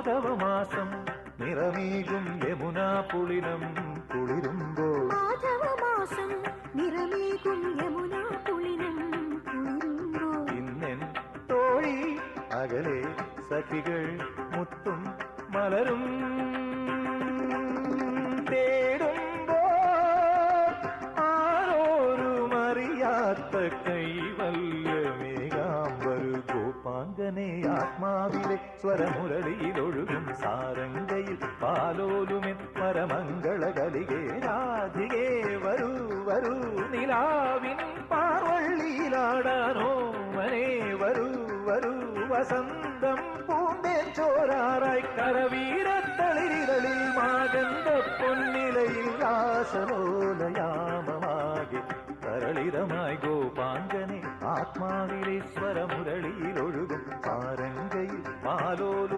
മാധവമാസം നിറമീകും യമുനാ പുളിനം കുളിരുമ്പോൾ മാധവമാസം നിറമേകും യമുനാ പുളിനം കുളിരുമ്പോൾ ഇന്നെൻ തോഴി അകലെ സഖികൾ മുത്തും മലരും തേടുമ്പോൾ ആരോരുമറിയാത്ത കൈവല്യമേകാംബരു ഗോപാംഗനെ ആത്മാവിലെ സ്വരമുരളിയിലൊഴുകും സാരംഗയിൽ പാലോലുമെൻ പരമംഗളകലികേ രാധികേ വരൂ വരൂ നിലാവിൻ പാർവള്ളിയിലാടാനോ മനെ വരൂ വരൂ വസന്തം പൂന്തേ ചോരാറായി കരവീരത്തളിരിതളിൽ മാകന്ത പൊന്നിലയിൽ രാസലോലയാമമാകെ തരളിതമായി ഗോപാംഗനെ ആത്മാവിലെ സ്വരമുരളി